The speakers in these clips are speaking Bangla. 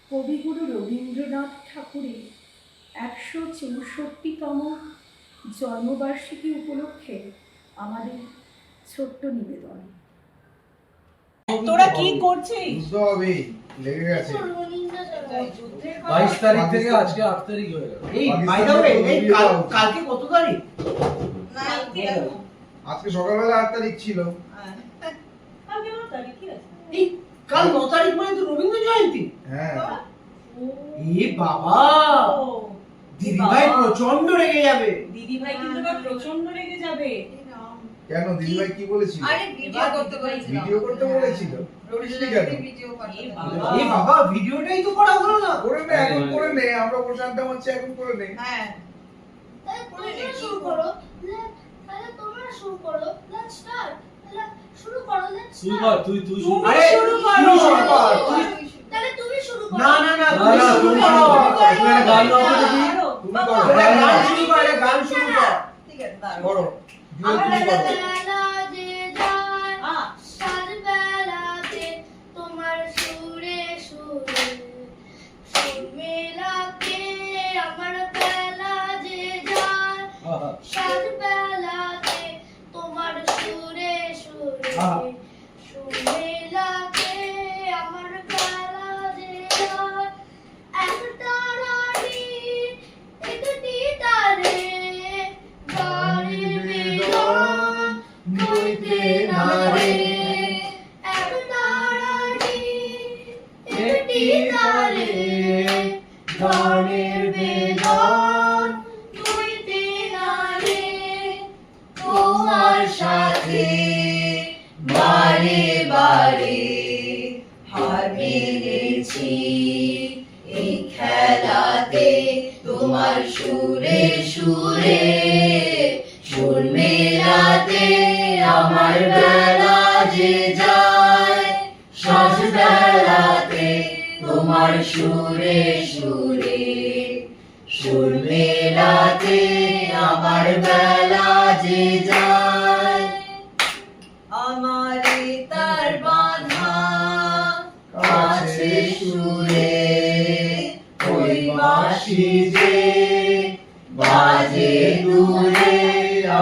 কবিগুরু রবীন্দ্রনাথ ঠাকুরের ১৬৪তম জন্মবার্ষিকী উপলক্ষে আমাদের ছোট্ট নিবেদন। তোরা কি করছিস? লেগে গেছে 22 তারিখ থেকে আজকে 8 তারিখ হয়ে গেল। এই বাই দ্য ওয়ে, এই কালকে কত তারিখ? আজকে সকালবেলা 8 তারিখ ছিল। কালকে 9 তারিখ কি আছে? এই কাল 9 তারিখ মানে তো রবীন্দ্র জয়ন্তী। হ্যাঁ। এ বাবা, দিদি ভাই প্রচন্ড রেগে যাবে। দিদি ভাই কিন্তু আবার প্রচন্ড রেগে যাবে। কেন দিদি ভাই কি বলেছিল? আরে ভিডিও করতে বলেছিল। ভিডিও করতে বলেছিল? ভিডিও করতে। এ বাবা, ভিডিওটাই তো করা হলো না। করে নে, এখন করে নে, আমরা বসে আড্ডা মারছি, এখন করে নে। হ্যাঁ, তাহলে তোমরা শুরু করো। তাহলে তোমরা শুরু করো। Let's start. তাহলে শুরু করো। লেটস তুই কর, তুই শুরু কর। আরে শুরু করো। তুই শুরু কর। তাহলে তুমি শুরু করো। না না না, না, না, তুমি তুমি শুরু শুরু করো। করো। তুমি একটা গান গাও তো দেখি। তুমি করো। গান শুরু কর, গান শুরু কর। ঠিক আছে, দাঁড়াও। করো। আমার তুমি করো। বেলা যে যায়, সাত বেলাতে তোমার সুরে সুরে সুর মেলাতে। আমার বেলা যে যায়, সাত বেলাতে তোমার সুরে সুরে সুর মেলাতে। আমার বেলা যে যায়, একটা রানী একটি তারে গানের বেদন বইতে নারে। একটা রানী একটি তারে গানের বেদন বইতে নারে। তোমার সাথে বারে বারে হার মেনেছি এই খেলাতে। তোমার সুরে সুরে সুর মেলাতে। আমার বেলা যে যায়, সাজ বেলাতে তোমার সুরে সুরে সুর মেলাতে। আমার বেলা যে যায়, আমারে তার বাঁধা কাছে সুরে ওই বাঁশি যে বাজে দূরে।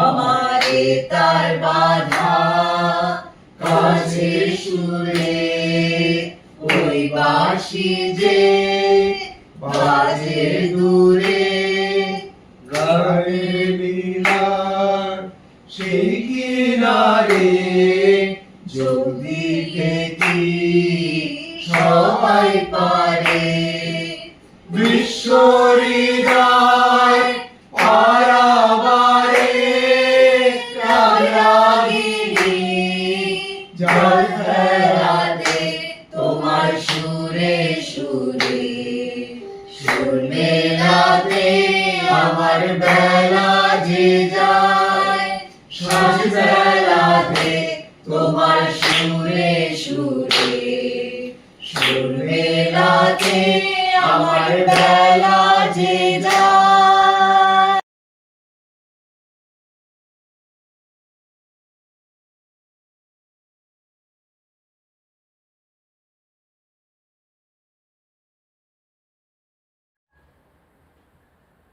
আমারে তার বাঁধা কাছে সুরে ওই বাঁশি যে বাজে দূরে। গানের লীলার সেই কিনারে যদি কি সবাই পারে। বিশ্ব হৃদয় পারাবারে রাগিনী জল খেলাতে তোমার সুরে সুরে সুর মেলাতে। আমার বেলা যে যায়, সাজ বেলাতে তোমার সুরে সুরে সুর মেলাতে। আমার বেলা যে যায়।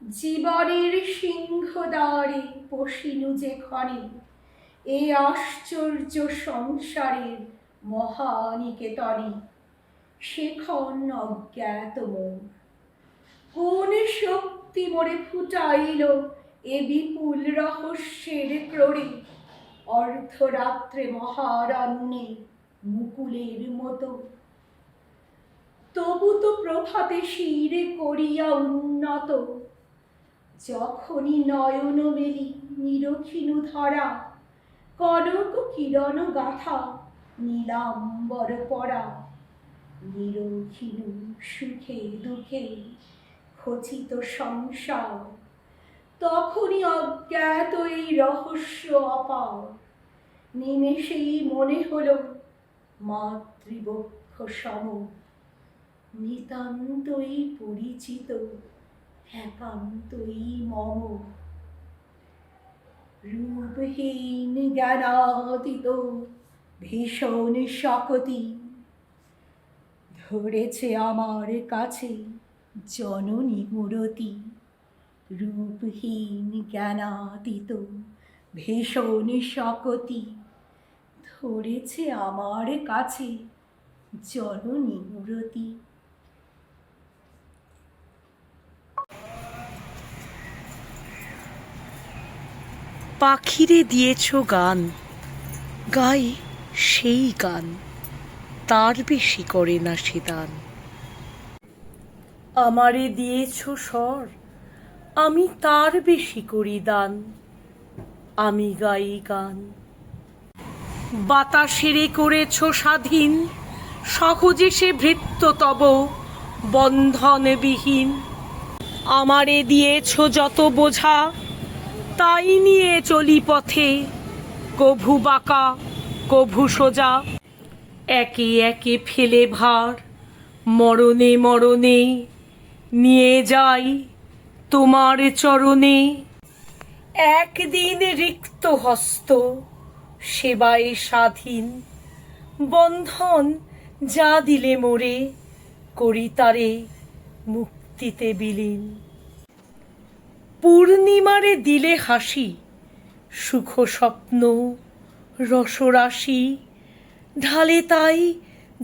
জীবনের সিংহদ্বারে পশিনু যেখানে এই আশ্চর্য সংসারের মহানিকেতনে। সেখন অজ্ঞাত মোর কোন শক্তি মোরে ফুটাইল এ বিপুল রহস্যের ক্রোড়ে। অর্ধরাত্রে মহারণ্যে মুকুলের মতো তবু তো প্রভাতে শিরে করিয়া উন্নত। যখনই নয়ন মেলি নিরখিনু ধরা, কনক কিরণ গাথা নীলাম্বর পরা। নিরখিনু সুখে দুঃখে খচিত সংসার, তখনই অজ্ঞাত এই রহস্য অপার। নিমেষেই মনে হলো মাতৃবক্ষ সম, নিতান্তই পরিচিত একান্তই মম। রূপহীন জ্ঞানাতীত ভীষণ শকতি, ধরেছে আমার কাছে জননী মূরতি, রূপহীন জ্ঞানাতীত ভীষণ শকতি। ধরেছে আমার কাছে জননী মূরতি। পাখিরে দিয়েছ গান, গাই সেই গান, তার বেশি করে না সে দান। আমারে দিয়েছ স্বর, আমি তার বেশি করি দান, আমি গাই গান। বাতাসেরে করেছ স্বাধীন, সহজে সে ভৃত্য তব বন্ধনবিহীন। আমারে দিয়েছ যত বোঝা, তাই নিয়ে চলি পথে, কভু বাঁকা কভু সোজা। একে একে ফেলে ভার, মরণে মরণে নিয়ে যাই তোমার চরণে। একদিন রিক্ত হস্ত সেবায় স্বাধীন, বন্ধন যা দিলে মোরে, করি তারে মুক্তিতে বিলীন। পূর্ণিমারে দিলে হাসি, সুখ স্বপ্ন রসরাশি, ঢালে তাই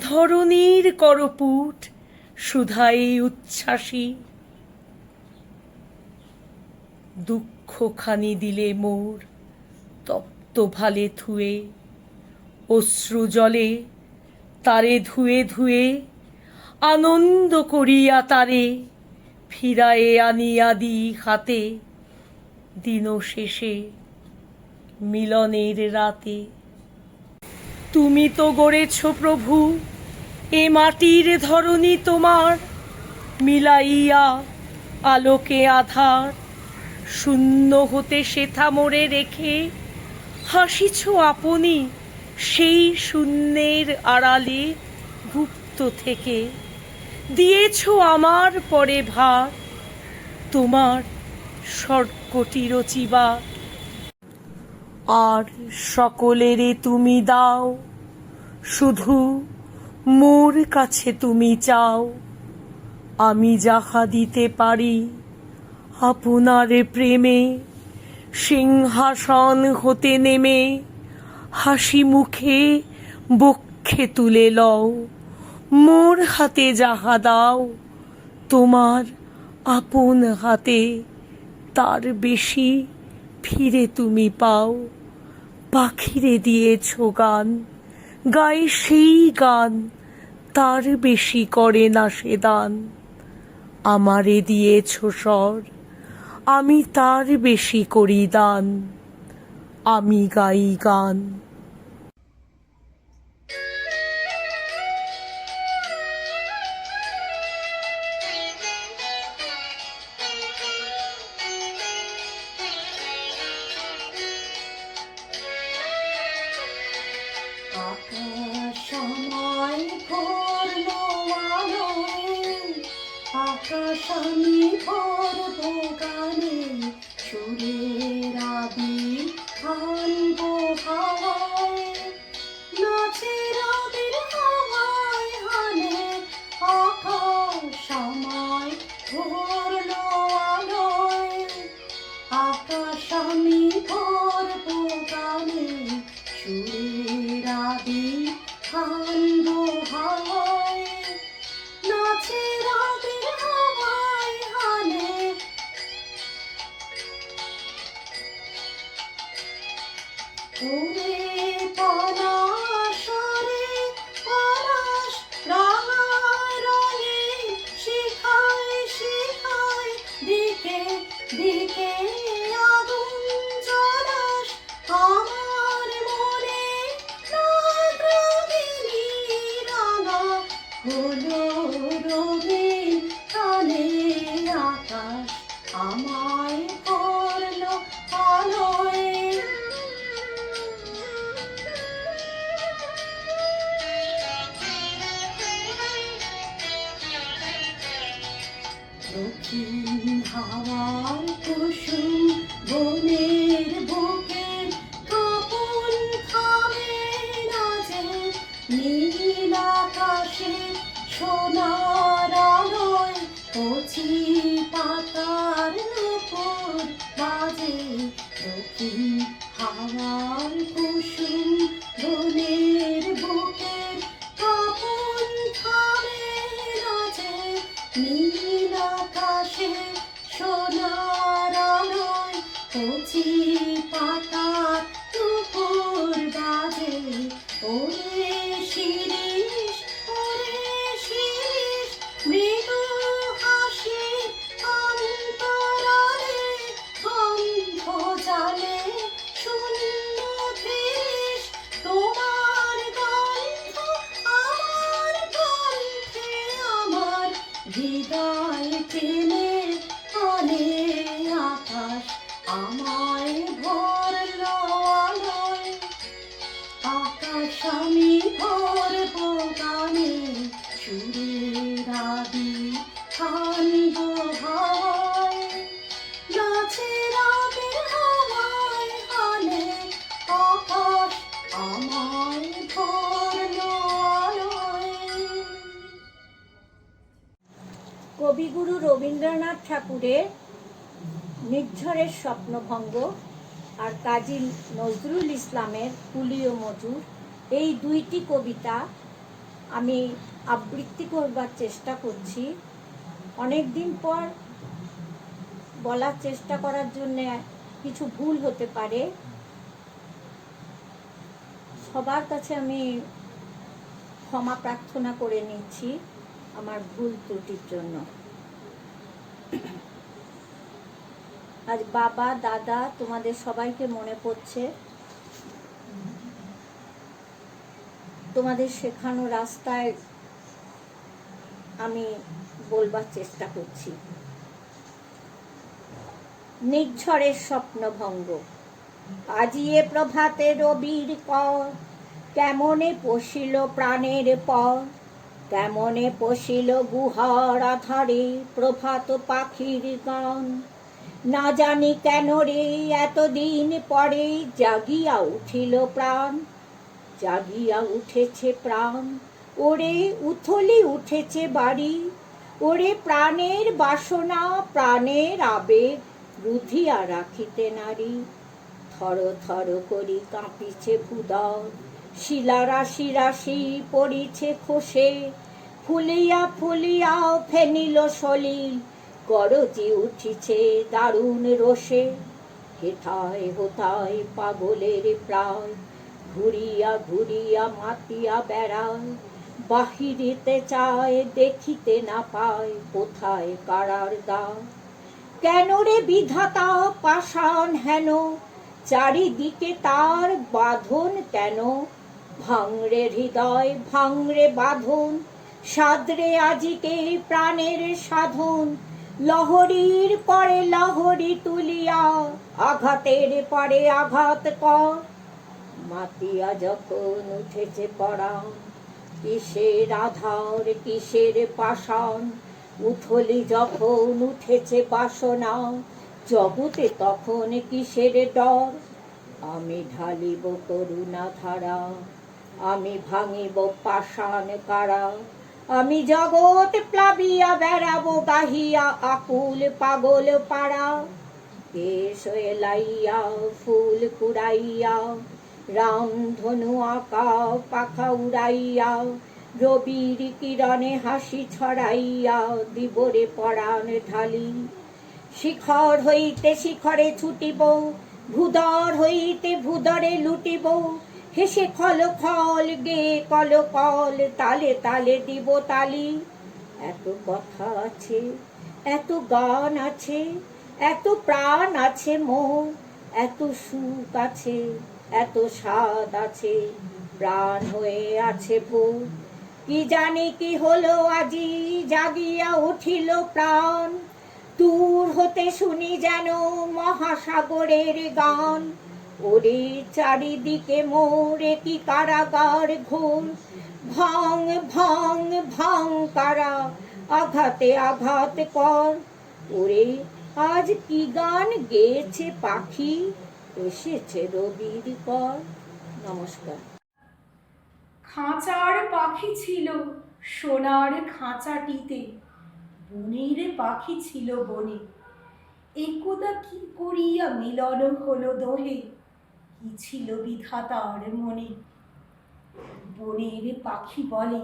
ধরণীর করপুট সুধাই উচ্ছ্বাসী। দুঃখখানি দিলে মোর তপ্ত ভালে ধুয়ে, অশ্রু জলে তারে ধুয়ে ধুয়ে, আনন্দ করিয়া তারে ফিরায়ে আনিয়া দি হাতে, দিন শেষে মিলনের রাতে। তুমি তো গড়েছ প্রভু এ মাটির ধরণী তোমার, মিলাইয়া আলোকে আধার, শূন্য হতে সেথা মোরে রেখে, হাসিছ আপনি সেই শূন্যের আড়ালে গুপ্ত থেকে। দিয়েছ আমার পরে ভার, তোমার স্বর্গটি রচিবার। আর সকলেরে তুমি দাও, শুধু মোর কাছে তুমি চাও। আমি যাহা দিতে পারি আপনার প্রেমে, সিংহাসন হতে নেমে হাসি মুখে বক্ষে তুলে লও। মোর হাতে যাহা দাও, তোমার আপন হাতে তার বেশি ফিরে তুমি পাও। পাখিরে দিয়েছ গান, গায়ে সেই গান, তার বেশি করে না সে দান। আমারে দিয়েছ স্বর, আমি তার বেশি করি দান, আমি গাই গান। আকাশ আমায় ভরলো আলোয়, আকাশ আমি ভরবো গানে, সুরের আবির আনবো হাওয়ায়, নাচের আবির হাওয়ায় হানে। আকাশ আমায় ভরলো আলোয়, আকাশ আমি ভরবো গানে, সুরের আবির আনবো হাওয়ায়, নাচের আবির হাওয়ায় হানে। ওরে পলাশরে পলাশ রাঙায় রঙে, শিখায় শিখায় দিকে দিকে আগুন জ্বলাস। আমার মনে রাগ রাগিনী রাঙা হলো রঙিন কানে। আকাশ আমায় করলো আলোয়। দক্ষিণ হাওয়ার কুসুম বনের বুকে, কাপন থামে না যে নীল আকাশে সোনার আলোয় কচি পাতার উপর বাজে দক্ষিণ হাওয়ার কুসুম বনের বুকের কাপন থামে নাচে নীল আকাশে সোনার আলোয় কচি পাতার উপর বাজে ওরে শিরিষ মৃদু হাসি অন্তরালে গন্ধ জালে শূন্য ধীশ তোমার গন্ধ আমার কণ্ঠে আমার হৃদয় টেনে আনে আকাশ আমায় ভরল আলোয় আকাশ আমি ভরব গানে সুরের আদি খানব হাওয়ায় নাচের আবির হাওয়ায় হানে আকাশ আমায় ভরল আলোয়। কবিগুরু রবীন্দ্রনাথ ঠাকুরের নির্ঝরের স্বপ্নভঙ্গ আর কাজী নজরুল ইসলামের কুলি ও মজুর, এই দুইটি কবিতা আমি আবৃত্তি করবার চেষ্টা করছি। অনেক দিন পর বলার চেষ্টা করার জন্যে কিছু ভুল হতে পারে, সবার কাছে আমি ক্ষমা প্রার্থনা করে নিচ্ছি আমার ভুল ত্রুটির জন্য। আজ বাবা দাদা তোমাদের সবাইকে মনে পড়ছে, তোমাদের শেখানো রাস্তায় আমি বলবার চেষ্টা করছি। নির্ঝরের স্বপ্নভঙ্গ। আজিয়ে প্রভাতে রবির কর, কেমনে পশিল প্রাণের পর, কেমনে পশিল গুহার আধারে প্রভাত পাখির গান। না জানি কেন রে এতদিন পরে জাগিয়া উঠিল প্রাণ, জাগিয়া উঠেছে প্রাণ। ওরে উথলি উঠেছে বাড়ি, ওরে প্রাণের বাসনা প্রাণের আবেগ রুধিয়া রাখিতে নারী। থর থর করি কাঁপিছে ভূদর, শিলা রাশি রাশি পড়িছে খসে, ফুলিয়া ফুলিয়া ফেনিল সলিল গরজি উঠিছে দারুণ রোষে। হেথায় হোথায় পাগলের প্রায়, ঘুরিয়া ঘুরিয়া মাতিয়া বেড়ায়, বাহিরিতে চায় দেখিতে না পায় কোথায় কারার দ্বার। কেন রে বিধাতা পাষাণ হেন, চারিদিকে তার বাঁধন কেন। ভাঙরে হৃদয় ভাঙরে বাঁধন, সাদরে আজিকে প্রাণের সাধন। লহরীর পরে লহরী তুলিয়া আঘাতের পরে আঘাত কর। মাতিয়া যখন উঠেছে পরাণ, কিসের আধার কিসের পাষাণ। উথলি যখন উঠেছে বাসনা, জগতে তখন কিসের ডর। আমি ঢালিব করুণা ধারা, আমি ভাঙিব পাষাণ কারা। আমি জগৎ প্লাবিয়া বেড়াবো গাহিয়া আকুল পাগল পাড়া। কেশ এলাইয়া ফুল কুড়াইয়া, রামধনু আঁকা পাখা উড়াইয়া, রবির কিরণে হাসি ছড়াইয়া দিবরে পরাণ ঢালি। শিখর হইতে শিখরে ছুটিব, ভূদর হইতে ভূদরে লুটিব। হেসে খল খল গে কল কল, তালে তালে দিব তালি। এত কথা আছে, এত গান আছে, এত প্রাণ আছে মোর, এত সুখ আছে, এত স্বাদ আছে, প্রাণ হয়ে আছে ভোর। কি জানি কি হলো আজি জাগিয়া উঠিল প্রাণ, দূর হতে শুনি যেন মহাসাগরের গান। ওরে চারিদিকে মোরে কি কারাগার ঘোর, ভাঙ ভাঙ ভাঙ কারা, আঘাতে আঘাত কর। ওরে আজ কি গান গেয়েছে পাখি, এসেছে রবির কর। নমস্কার। খাঁচার পাখি ছিল সোনার খাঁচাটিতে বনের পাখি ছিল বনে, একদা কি করিয়া মিলন হলো দোহে, কি ছিল বিধাতার মনে। বনের পাখি বলে,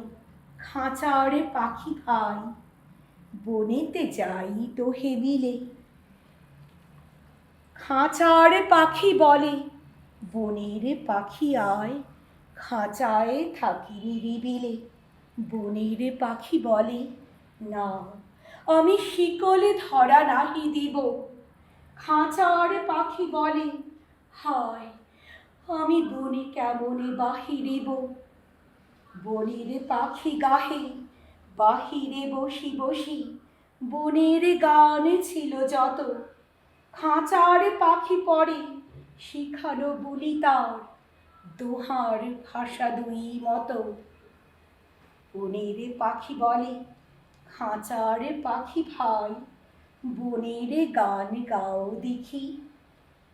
খাঁচার পাখি ভাই, বনেতে যাই দোহে মিলে। খাঁচার পাখি বলে, বনের পাখি আয়, খাঁচায় থাকি নিরিবিলে। বনের পাখি বলে, না আমি শিকলে ধরা নাহি দিব। খাঁচার পাখি বলে, হায় আমি বনে কেমনে বাহিরিব। বনের পাখি গাহে, বাহিরে বসি বসি, বনের গান ছিল যত। খাঁচার পাখি পড়ে, শিখানো বলি তার, দোহার ভাষা দুই মতো। বনের পাখি বলে, খাঁচার পাখি ভাই, বনের গান গাও দেখি।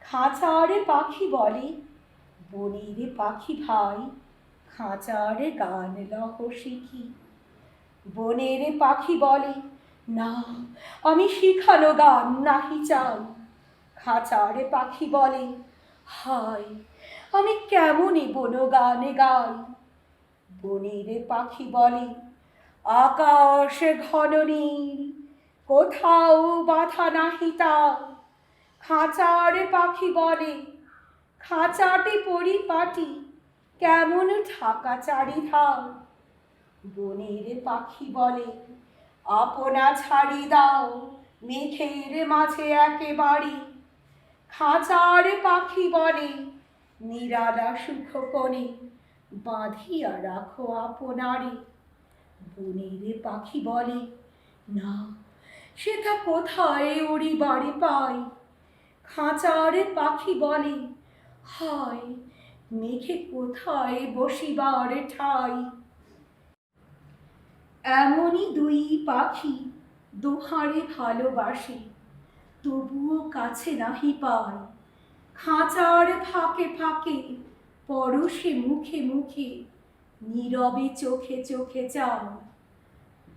খাঁচার পাখি বলে, বনের পাখি ভাই, খাঁচার গান লহ শিখি। বনের পাখি বলে, না আমি শিখানো গান নাহি চাই। খাঁচার পাখি বলে, হায় আমি কেমনে বন গান গাই। বনের পাখি বলে, আকাশ ঘন নীল, কোথাও বাধা নাহি তার। খাঁচার পাখি বলে, খাঁচাটি পরিপাটি, কেমন ঢাকা চারিধার। বনের পাখি বলে, আপনা ছাড়ি দাও, মেঘের মাঝে একেবারে। খাঁচার পাখি বলে, নিরালা সুখ কোণে, বাঁধিয়া রাখো আপনারে। বনের পাখি বলে, না সেটা কোথায় উড়িবারে পাই। খাঁচার পাখি বলে, হায় মেঘে কোথায় বসিবার ঠাই। এমনই দুই পাখি দোহারে ভালোবাসে, তবুও কাছে নাহি পায়। খাঁচার ফাঁকে ফাঁকে, পরশে মুখে মুখে, নীরবে চোখে চোখে চায়।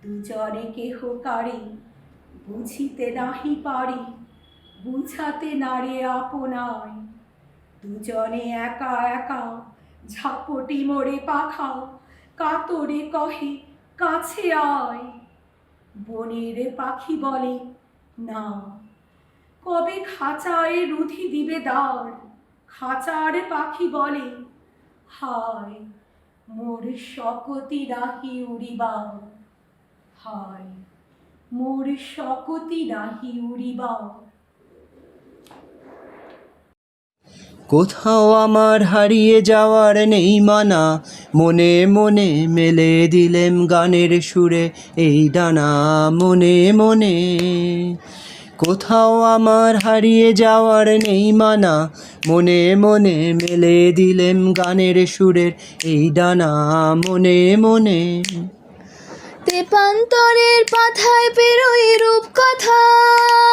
দুজনে কেহ কারে বুঝিতে নাহি পারে, বুঝাতে নারে আপনায়। দুজনে একা একা ঝাপটি মোড়ে পাখা, কাতরে কহে কাছে আয়। বনের পাখি বলে, না কবে খাঁচায় রুধি দিবে দ্বার। খাঁচার পাখি বলে, হায় মোর শকতি নাহি উড়িবার। হায় মোর শকতি নাহি উড়িবার। কোথাও আমার হারিয়ে যাওয়ার নেই মানা, মনে মনে মেলে দিলেম গানের সুরে এই ডানা। মনে মনে কোথাও আমার হারিয়ে যাওয়ার নেই মানা, মনে মনে মেলে দিলেম গানের সুরের এই ডানা। মনে মনে তেপান্তরের পাথায় পেরোই রূপকথার,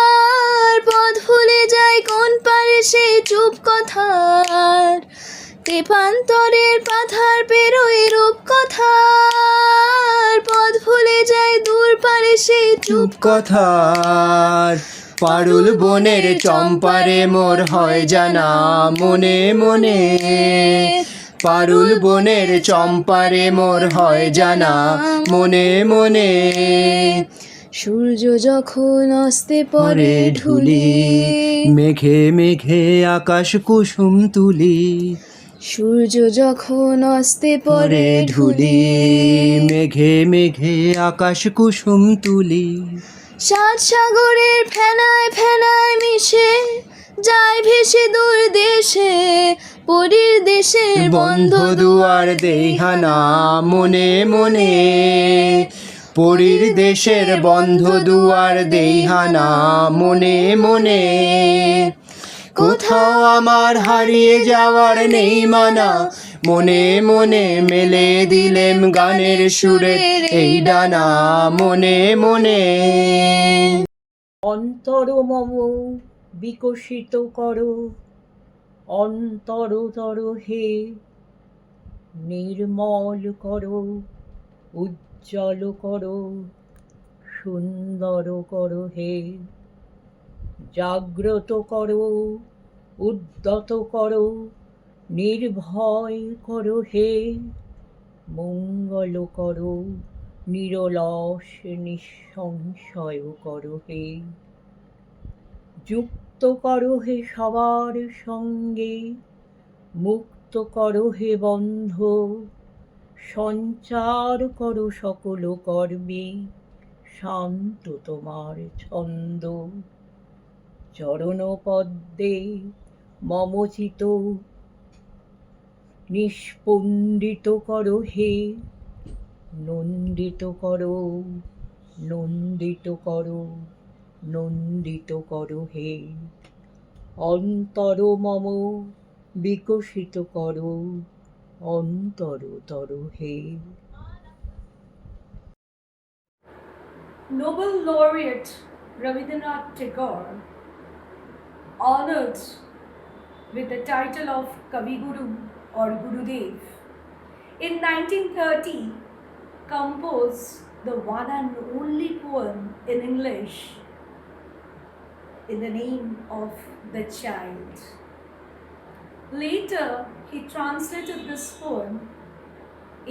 পথ ভুলে যায় কোন পারে সে চুপ কথার। তেপান্তরের পাথার পেরোই রূপকথার, পথ ভুলে যায় দূর পারে সে চুপ কথার। পারুল বনের চম্পারে মোর হয় জানা, মনে মনে পারুল বনের চম্পারে মোর হয় জানা। মনে মনে সূর্য যখন অস্তে পরে পরে ঢুলি, মেঘে মেঘে আকাশ কুসুম তুলি। সূর্য যখন অস্তে পরে ঢুলি, মেঘে মেঘে আকাশ কুসুম তুলি। সাত সাগরের ফেনায় ফেনায় মিশে যায় ভেসে দূর দেশে, পরীর দেশের বন্ধ দুয়ার দেইহানা। মনে মনে পরীর দেশের বন্ধ দুয়ার দেইহানা। মনে মনে কোথাও আমার হারিয়ে যাওয়ার নেই মানা, মনে মনে মেলে দিলেম গানের সুরে এই ডানা। মনে মনে অন্তর মম বিকশিত করো, অন্তরতর হে নির্মল করো, উজ্জ্বল করো, সুন্দর করো হে, জাগ্রত করো, উদ্যত করো, নির্ভয় করো হে, মঙ্গল করো, নিরলস নিঃসংশয় করো হে, যুক্ত করো হে সবার সঙ্গে, মুক্ত করো হে বন্ধ, সঞ্চার করো সকল কর্মে, শান্ত তোমার ছন্দ, চরণ পদ্মে মমচিত নিস্পন্দিত করো হে, নন্দিত করো, নন্দিত করো, নন্দিত করো হে, অন্তর মম বিকশিত করো, অন্তরতর হে। Nobel laureate Rabindranath Tagore, honored with the title of Kavi Guru or Gurudev, in 1930 composed the one and only poem in English in the name of the child. Later, he translated this poem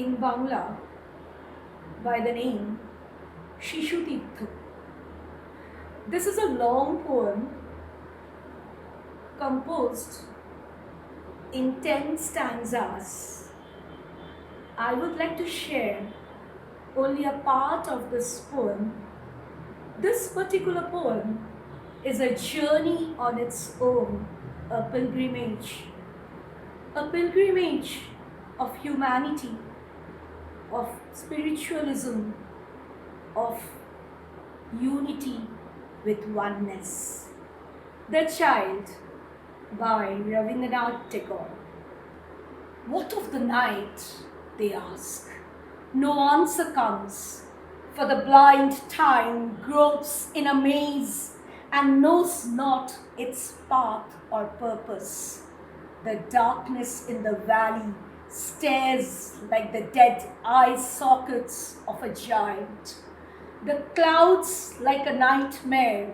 in Bangla by the name Shishu Tirtho. This is a long poem composed in 10 stanzas. I would like to share only a part of this poem. This particular poem is a journey on its own, a pilgrimage of humanity, of spiritualism, of unity with oneness. The Child by Rabindranath Tagore. What of the night, they ask. No answer comes, for the blind time gropes in a maze and knows not its path or purpose. The darkness in the valley stares like the dead eye sockets of a giant. The clouds, like a nightmare,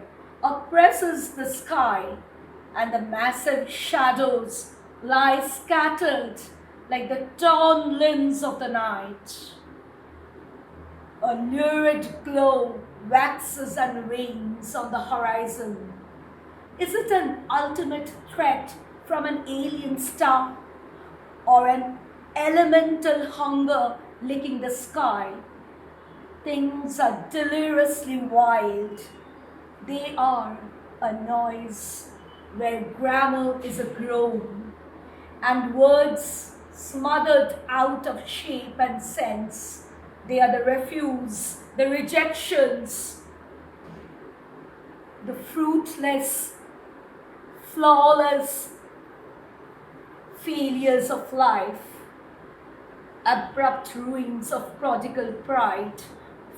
oppresses the sky, and the massive shadows lie scattered like the torn limbs of the night. A lurid glow waxes and wanes on the horizon. Is it an ultimate threat from an alien star, or an elemental hunger licking the sky? Things are deliriously wild. They are a noise where grammar is a groan, and words smothered out of shape and sense. They are the refuse, the rejections, the fruitless, flawless failures of life, abrupt ruins of prodigal pride,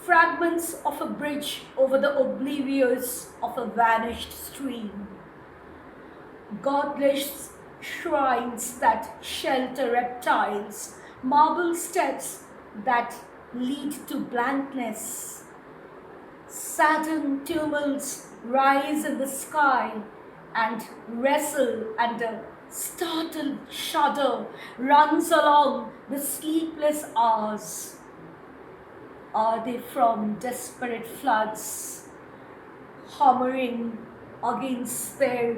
fragments of a bridge over the oblivious of a vanished stream, godless shrines that shelter reptiles, marble steps that lead to blankness. Saturn tumults rise in the sky and wrestle, and a startled shudder runs along the sleepless hours. Are they from desperate floods hammering against their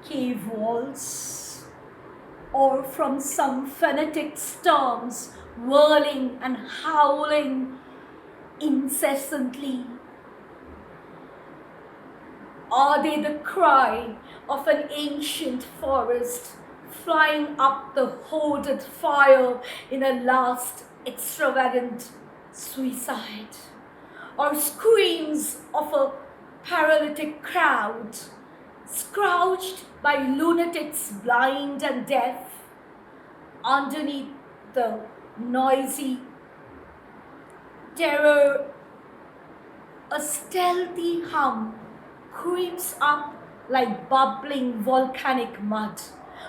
cave walls, or from some phonetic storms whirling and howling incessantly? Are they the cry of an ancient forest flying up the hoarded fire in a last extravagant suicide, or screams of a paralytic crowd scrouched by lunatics blind and deaf? Underneath the noisy terror, a stealthy hum creeps up like bubbling volcanic mud,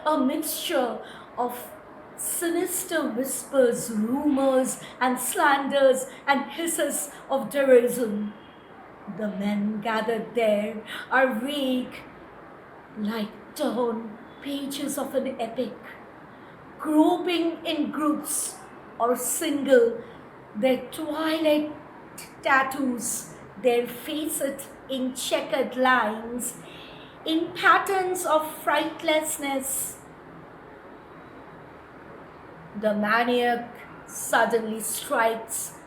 a mixture of sinister whispers, rumors, and slanders and hisses of derision. The men gathered there are vague, like torn pages of an epic, groping in groups or single, their twilight tattoos, their faces in checkered lines, in patterns of frightlessness. The maniac suddenly strikes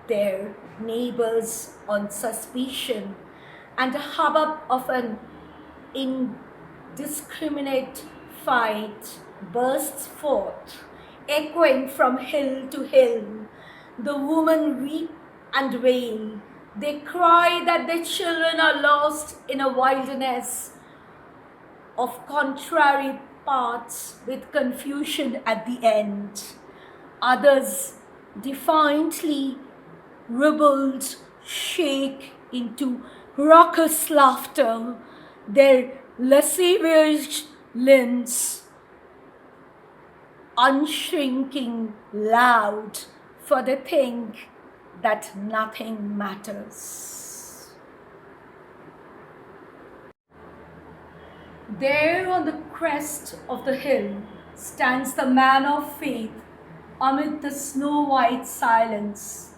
their neighbors on suspicion, and a hubbub of an indiscriminate fight bursts forth, echoing from hill to hill. The women weep and wail. They cry that their children are lost in a wilderness of contrary paths with confusion at the end. Others defiantly ribald shake into raucous laughter, their lascivious limbs unshrinking loud, for they think that nothing matters. There on the crest of the hill stands the man of faith amid the snow-white silence.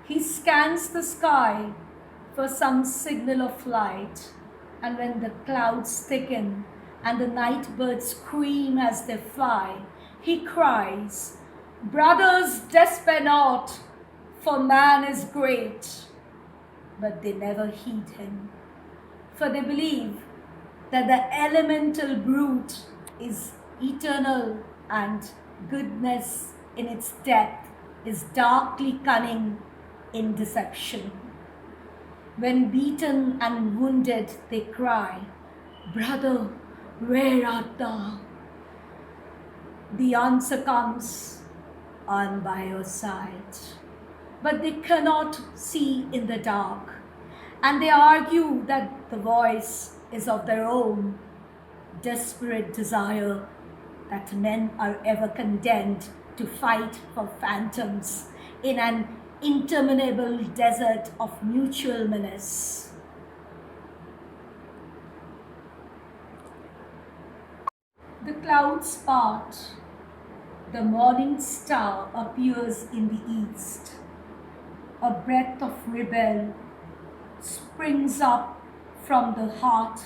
He scans the sky for some signal of light, and when the clouds thicken and the night birds scream as they fly, he cries, "Brothers, despair not, for man is great." But they never heed him, for they believe that the elemental brute is eternal and goodness in its depth is darkly cunning in deception. When beaten and wounded, they cry, "Brother, where art thou?" The answer comes, "I'm by your side." But they cannot see in the dark, and they argue that the voice is of their own desperate desire, that men are ever condemned to fight for phantoms in an interminable desert of mutual menace. The clouds part, the morning star appears in the east. A breath of rebel springs up from the heart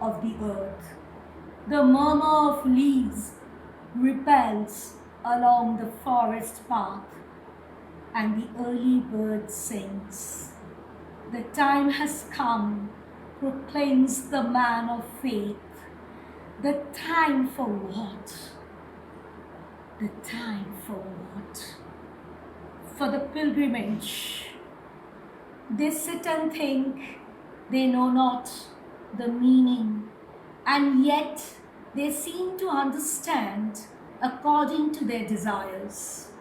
of the earth. The murmur of leaves repels along the forest path, and the early bird sings. The time has come, proclaims the man of faith. The time for what? The time for what? For the pilgrimage. They sit and think, they know not the meaning, and yet they seem to understand according to their desires.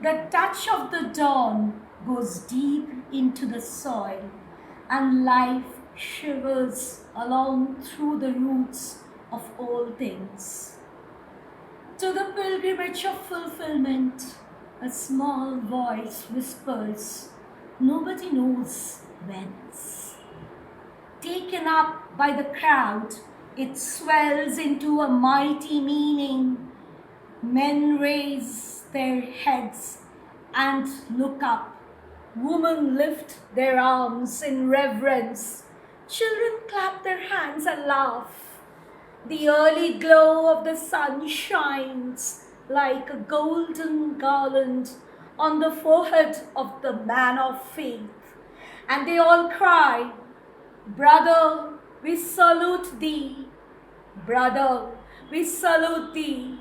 The touch of the dawn goes deep into the soil, and life shivers along through the roots of all things. To the pilgrimage of fulfillment, a small voice whispers, nobody knows whence. Taken up by the crowd, it swells into a mighty meaning. Men raise their heads and look up. Women lift their arms in reverence. Children clap their hands and laugh. The early glow of the sun shines like a golden garland on the forehead of the man of faith. And they all cry, "Brother, we salute thee. Brother, we salute thee."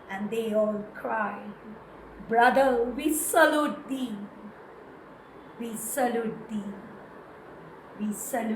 And they all cry, "Brother, we salute thee. We salute thee. We salute